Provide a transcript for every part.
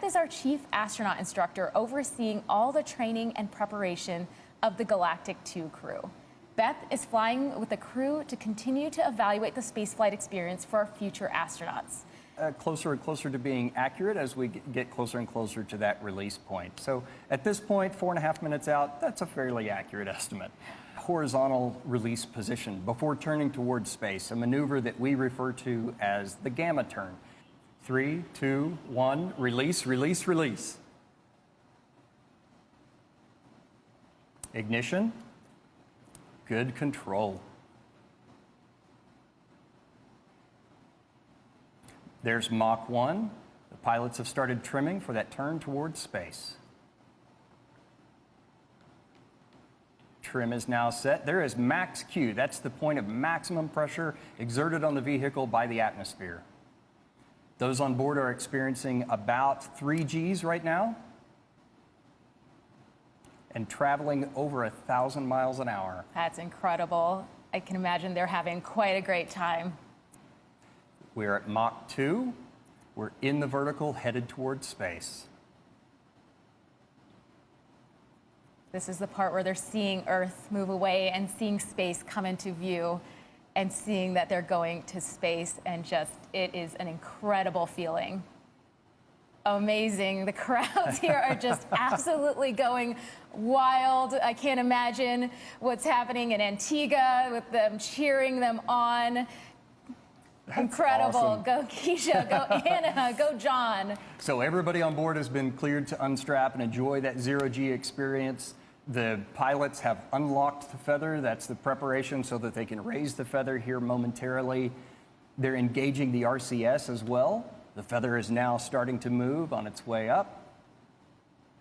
is our chief astronaut instructor overseeing all the training and preparation of the Galactic 2 crew. Beth is flying with the crew to continue to evaluate the spaceflight experience for our future astronauts. Closer and closer to being accurate as we get closer and closer to that release point. So at this point, 4.5 minutes out, that's a fairly accurate estimate. Horizontal release position before turning towards space, a maneuver that we refer to as the gamma turn. 3, 2, 1, release, release, release. Ignition. Good control. There's Mach 1. The pilots have started trimming for that turn towards space. Trim is now set. There is max Q. That's the point of maximum pressure exerted on the vehicle by the atmosphere. Those on board are experiencing about 3 Gs right now and traveling over 1,000 miles an hour. That's incredible. I can imagine they're having quite a great time. We're at Mach 2. We're in the vertical, headed towards space. This is the part where they're seeing Earth move away and seeing space come into view and seeing that they're going to space, and just, it is an incredible feeling. Amazing. The crowds here are just absolutely going wild. I can't imagine what's happening in Antigua with them cheering them on. That's incredible. Awesome. Go Keisha, go Anna, go John. So everybody on board has been cleared to unstrap and enjoy that zero-G experience. The pilots have unlocked the feather. That's the preparation so that they can raise the feather here momentarily. They're engaging the RCS as well. The feather is now starting to move on its way up.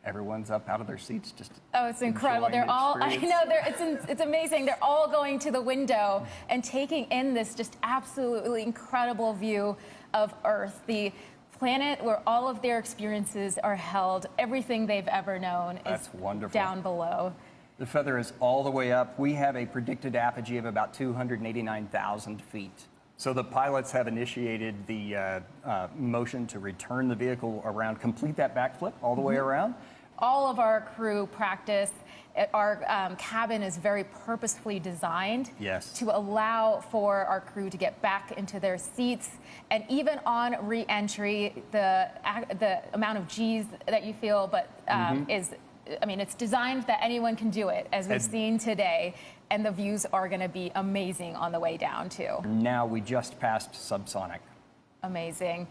Everyone's up out of their seats just it's incredible. They're all, I know, it's amazing. They're all going to the window and taking in this just absolutely incredible view of Earth, the planet where all of their experiences are held. Everything they've ever known is down below. The feather is all the way up. We have a predicted apogee of about 289,000 feet. So the pilots have initiated the motion to return the vehicle around, complete that backflip all the way around. All of our crew practice. Our cabin is very purposefully designed to allow for our crew to get back into their seats. And even on re-entry, the amount of Gs that you feel, but is, I mean, it's designed that anyone can do it, as we've seen today. And the views are going to be amazing on the way down, too. Now we just passed subsonic. Amazing.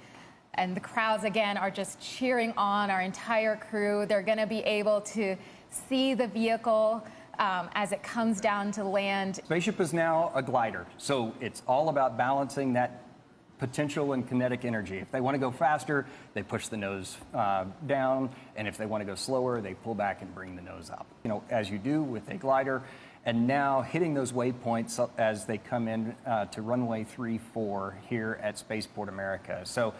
And the crowds, again, are just cheering on our entire crew. They're going to be able to see the vehicle as it comes down to land. Spaceship is now a glider, so it's all about balancing that potential and kinetic energy. If they want to go faster, they push the nose down, and if they want to go slower, they pull back and bring the nose up. You know, as you do with a glider, and now hitting those waypoints as they come in to runway 34 here at Spaceport America. So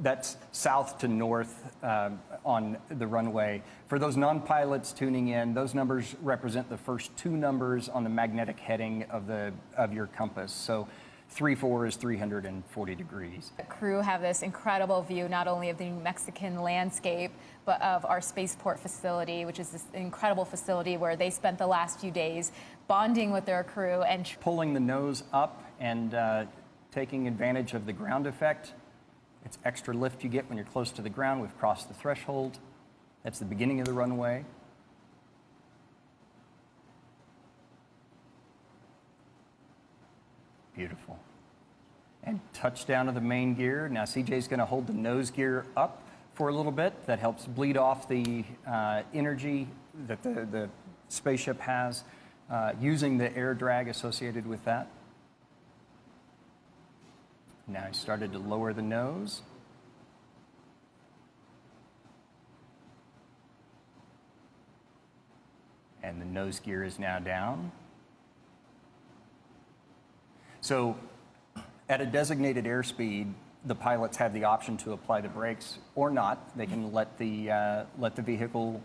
that's south to north on the runway. For those non-pilots tuning in, those numbers represent the first 2 numbers on the magnetic heading of your compass. So 34 is 340 degrees. The crew have this incredible view, not only of the New Mexican landscape, but of our spaceport facility, which is this incredible facility where they spent the last few days bonding with their crew and pulling the nose up and taking advantage of the ground effect. It's extra lift you get when you're close to the ground. We've crossed the threshold. That's the beginning of the runway. Beautiful. And touchdown of the main gear. Now CJ's going to hold the nose gear up for a little bit. That helps bleed off the energy that the spaceship has, using the air drag associated with that. Now he started to lower the nose. And the nose gear is now down. So at a designated airspeed, the pilots have the option to apply the brakes or not. They can let the vehicle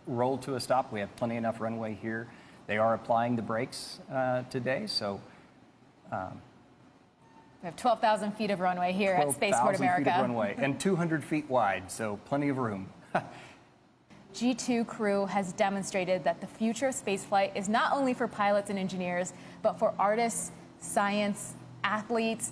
roll to a stop. We have plenty enough runway here. They are applying the brakes today, so We have 12,000 feet of runway here at Spaceport 12,000 America. feet of runway and 200 feet wide, so plenty of room. G2 crew has demonstrated that the future of spaceflight is not only for pilots and engineers, but for artists, science, athletes,